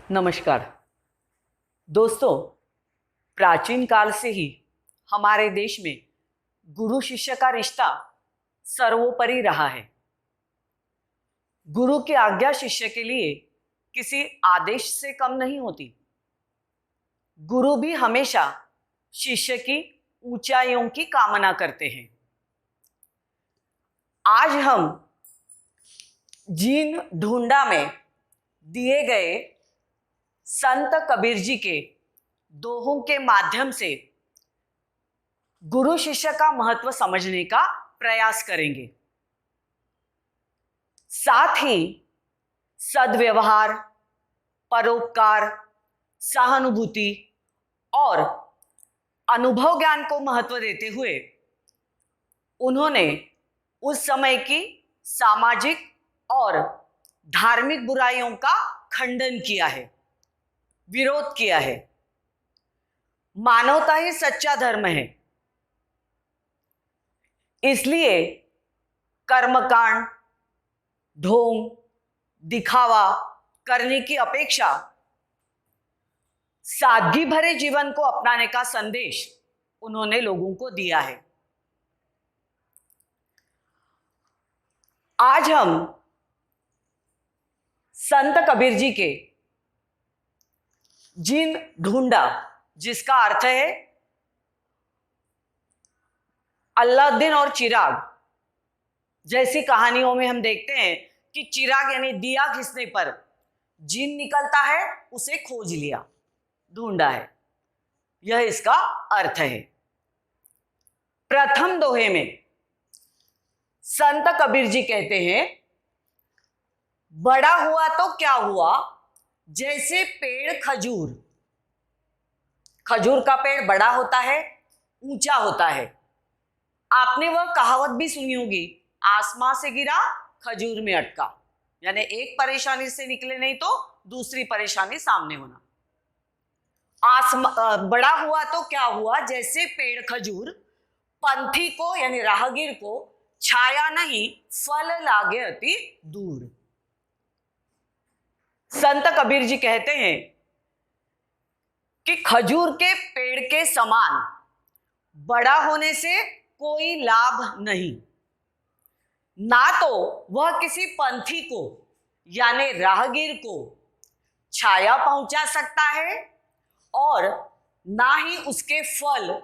नमस्कार दोस्तों। प्राचीन काल से ही हमारे देश में गुरु शिष्य का रिश्ता सर्वोपरि रहा है। गुरु की आज्ञा शिष्य के लिए किसी आदेश से कम नहीं होती। गुरु भी हमेशा शिष्य की ऊंचाइयों की कामना करते हैं। आज हम जीन ढूंढा में दिए गए संत कबीर जी के दोहों के माध्यम से गुरु शिष्य का महत्व समझने का प्रयास करेंगे। साथ ही सद्व्यवहार, परोपकार, सहानुभूति और अनुभव ज्ञान को महत्व देते हुए उन्होंने उस समय की सामाजिक और धार्मिक बुराइयों का खंडन किया है, विरोध किया है। मानवता ही सच्चा धर्म है। इसलिए कर्मकांड, ढोंग, दिखावा करने की अपेक्षा सादगी भरे जीवन को अपनाने का संदेश उन्होंने लोगों को दिया है। आज हम संत कबीर जी के जीन ढूंढा, जिसका अर्थ है अल्लाउद्दीन और चिराग जैसी कहानियों में हम देखते हैं कि चिराग यानी दिया घिसने पर जीन निकलता है, उसे खोज लिया, ढूंढा है। यह इसका अर्थ है। प्रथम दोहे में संत कबीर जी कहते हैं, बड़ा हुआ तो क्या हुआ, जैसे पेड़ खजूर। खजूर का पेड़ बड़ा होता है, ऊंचा होता है। आपने वह कहावत भी सुनी होगी, आसमां से गिरा खजूर में अटका। यानी एक परेशानी से निकले नहीं तो दूसरी परेशानी सामने होना। बड़ा हुआ तो क्या हुआ, जैसे पेड़ खजूर, पंथी को यानी राहगीर को छाया नहीं, फल लागे अति दूर। संत कबीर जी कहते हैं कि खजूर के पेड़ के समान बड़ा होने से कोई लाभ नहीं। ना तो वह किसी पंथी को यानी राहगीर को छाया पहुंचा सकता है और ना ही उसके फल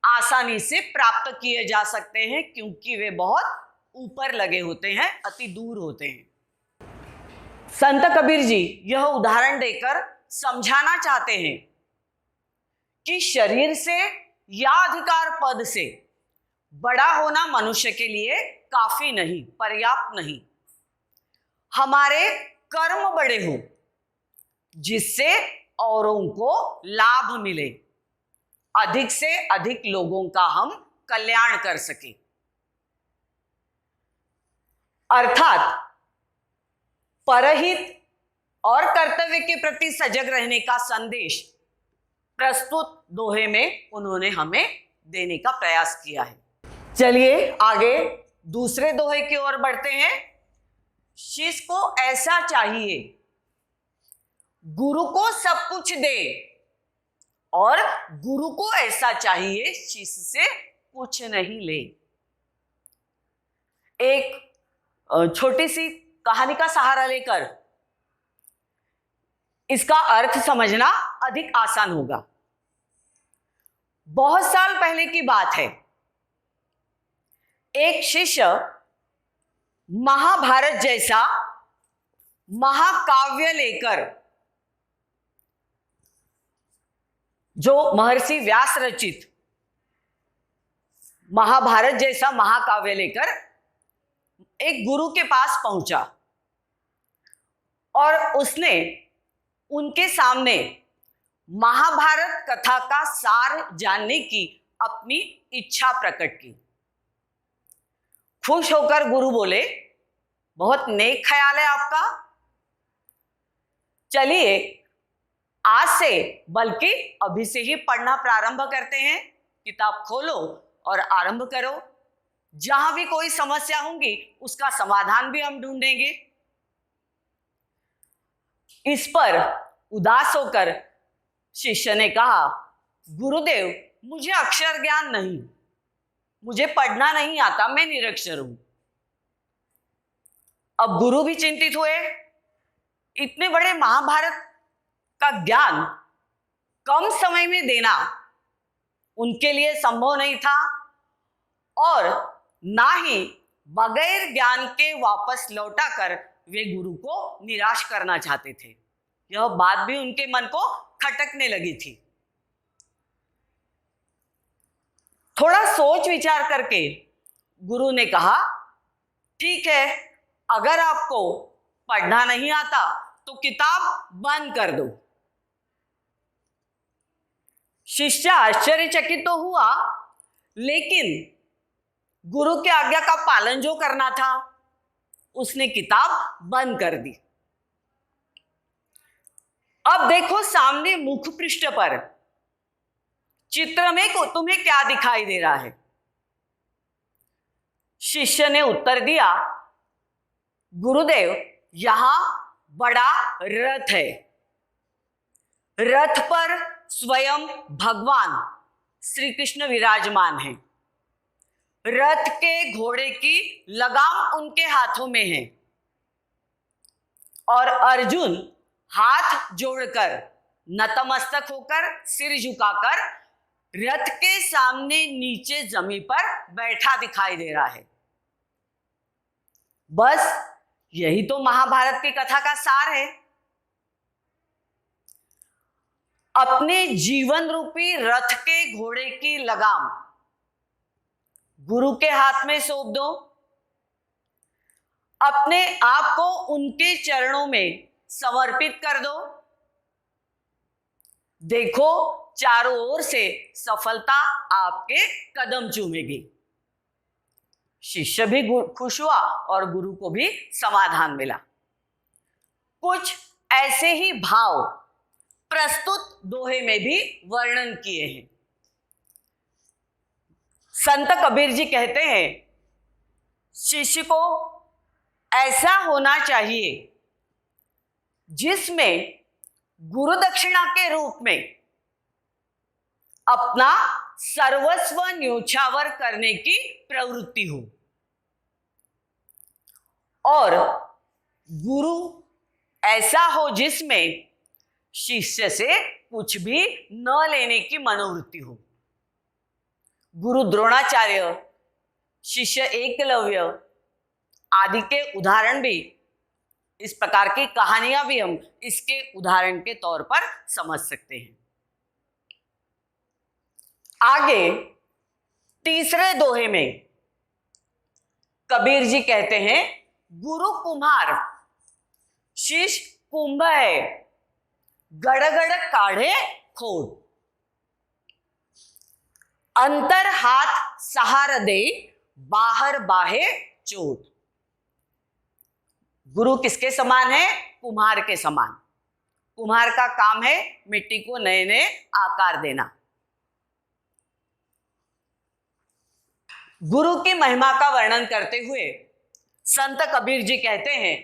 आसानी से प्राप्त किए जा सकते हैं, क्योंकि वे बहुत ऊपर लगे होते हैं, अति दूर होते हैं। संत कबीर जी यह उदाहरण देकर समझाना चाहते हैं कि शरीर से या अधिकार पद से बड़ा होना मनुष्य के लिए काफी नहीं, पर्याप्त नहीं। हमारे कर्म बड़े हो जिससे औरों को लाभ मिले, अधिक से अधिक लोगों का हम कल्याण कर सके। अर्थात परहित और कर्तव्य के प्रति सजग रहने का संदेश प्रस्तुत दोहे में उन्होंने हमें देने का प्रयास किया है। चलिए आगे दूसरे दोहे की ओर बढ़ते हैं। शिष्य को ऐसा चाहिए, गुरु को सब कुछ दे, और गुरु को ऐसा चाहिए, शिष्य से कुछ नहीं ले। एक छोटी सी कहानी का सहारा लेकर इसका अर्थ समझना अधिक आसान होगा। बहुत साल पहले की बात है। एक शिष्य महाभारत जैसा महाकाव्य लेकर, जो महर्षि व्यास रचित महाभारत जैसा महाकाव्य लेकर एक गुरु के पास पहुंचा और उसने उनके सामने महाभारत कथा का सार जानने की अपनी इच्छा प्रकट की। खुश होकर गुरु बोले, बहुत नेक ख्याल है आपका, चलिए आज से, बल्कि अभी से ही पढ़ना प्रारंभ करते हैं। किताब खोलो और आरंभ करो। जहां भी कोई समस्या होंगी उसका समाधान भी हम ढूंढेंगे। इस पर उदास होकर शिष्य ने कहा, गुरुदेव, मुझे अक्षर ज्ञान नहीं, मुझे पढ़ना नहीं आता, मैं निरक्षर हूं। अब गुरु भी चिंतित हुए। इतने बड़े महाभारत का ज्ञान कम समय में देना उनके लिए संभव नहीं था, और ना ही बगैर ज्ञान के वापस लौटाकर वे गुरु को निराश करना चाहते थे। यह बात भी उनके मन को खटकने लगी थी। थोड़ा सोच विचार करके गुरु ने कहा, ठीक है, अगर आपको पढ़ना नहीं आता तो किताब बंद कर दो। शिष्य आश्चर्यचकित तो हुआ, लेकिन गुरु की आज्ञा का पालन जो करना था उसने किताब बंद कर दी। अब देखो सामने मुख पृष्ठ पर चित्र में तुम्हें क्या दिखाई दे रहा है? शिष्य ने उत्तर दिया, गुरुदेव, यहां बड़ा रथ है। रथ पर स्वयं भगवान श्री कृष्ण विराजमान हैं। रथ के घोड़े की लगाम उनके हाथों में है और अर्जुन हाथ जोड़कर, नतमस्तक होकर, सिर झुकाकर रथ के सामने नीचे जमीन पर बैठा दिखाई दे रहा है। बस यही तो महाभारत की कथा का सार है। अपने जीवन रूपी रथ के घोड़े की लगाम गुरु के हाथ में सौंप दो, अपने आप को उनके चरणों में समर्पित कर दो। देखो चारों ओर से सफलता आपके कदम चूमेगी। शिष्य भी खुश हुआ और गुरु को भी समाधान मिला। कुछ ऐसे ही भाव प्रस्तुत दोहे में भी वर्णन किए हैं। संत कबीर जी कहते हैं, शिष्य को ऐसा होना चाहिए जिसमें गुरु दक्षिणा के रूप में अपना सर्वस्व न्योछावर करने की प्रवृत्ति हो, और गुरु ऐसा हो जिसमें शिष्य से कुछ भी न लेने की मनोवृत्ति हो। गुरु द्रोणाचार्य, शिष्य एकलव्य आदि के उदाहरण भी, इस प्रकार की कहानियां भी हम इसके उदाहरण के तौर पर समझ सकते हैं। आगे तीसरे दोहे में कबीर जी कहते हैं, गुरु कुम्हार, शिष्य कुंभ है, गड़गड़ काढ़े खोट, अंतर हाथ सहार दे, बाहर बाहे चोट। गुरु किसके समान है? कुम्हार के समान। कुम्हार का काम है मिट्टी को नए नए आकार देना। गुरु की महिमा का वर्णन करते हुए संत कबीर जी कहते हैं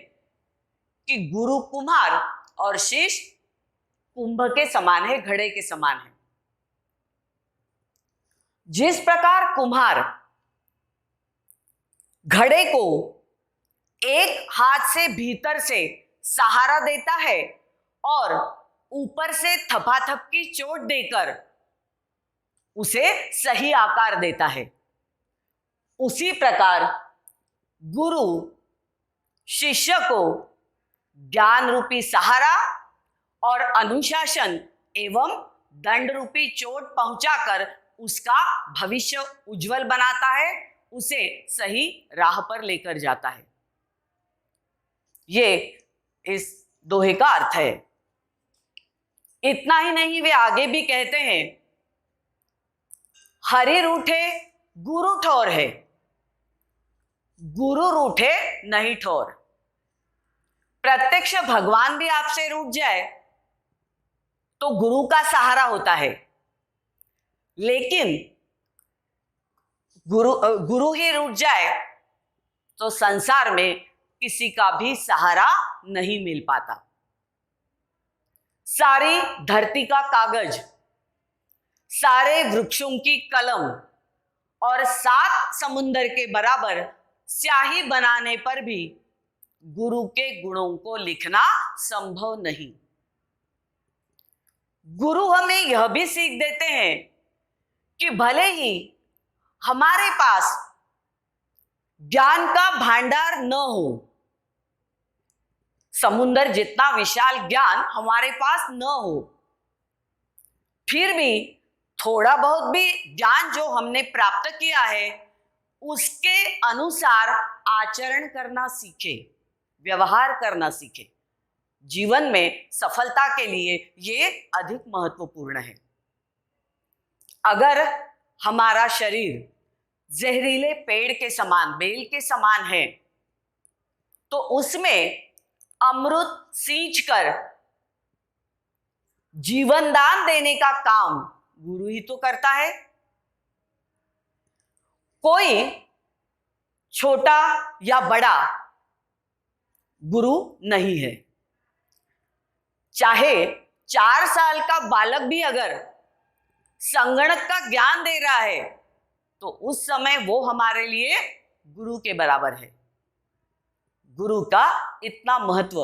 कि गुरु कुम्हार और शिष्य कुंभ के समान है, घड़े के समान है। जिस प्रकार कुम्हार घड़े को एक हाथ से भीतर से सहारा देता है और ऊपर से थपाथप की चोट देकर उसे सही आकार देता है, उसी प्रकार गुरु शिष्य को ज्ञान रूपी सहारा और अनुशासन एवं दंड रूपी चोट पहुंचाकर उसका भविष्य उज्जवल बनाता है, उसे सही राह पर लेकर जाता है। ये इस दोहे का अर्थ है। इतना ही नहीं, वे आगे भी कहते हैं, हरि रूठे गुरु ठोर है, गुरु रूठे नहीं ठोर। प्रत्यक्ष भगवान भी आपसे रूठ जाए तो गुरु का सहारा होता है, लेकिन गुरु ही रूठ जाए तो संसार में किसी का भी सहारा नहीं मिल पाता। सारी धरती का कागज, सारे वृक्षों की कलम और 7 समुंदर के बराबर स्याही बनाने पर भी गुरु के गुणों को लिखना संभव नहीं। गुरु हमें यह भी सीख देते हैं कि भले ही हमारे पास ज्ञान का भांडार न हो, समुंदर जितना विशाल ज्ञान हमारे पास न हो, फिर भी थोड़ा बहुत भी ज्ञान जो हमने प्राप्त किया है उसके अनुसार आचरण करना सीखे, व्यवहार करना सीखे। जीवन में सफलता के लिए ये अधिक महत्वपूर्ण है। अगर हमारा शरीर जहरीले पेड़ के समान, बेल के समान है, तो उसमें अमृत सींचकर जीवन दान देने का काम गुरु ही तो करता है। कोई छोटा या बड़ा गुरु नहीं है। चाहे 4 साल का बालक भी अगर संगणक का ज्ञान दे रहा है तो उस समय वो हमारे लिए गुरु के बराबर है। गुरु का इतना महत्व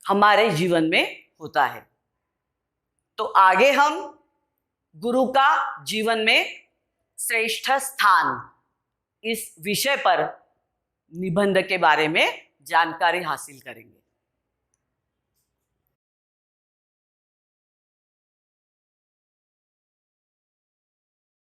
हमारे जीवन में होता है। तो आगे हम गुरु का जीवन में श्रेष्ठ स्थान इस विषय पर निबंध के बारे में जानकारी हासिल करेंगे।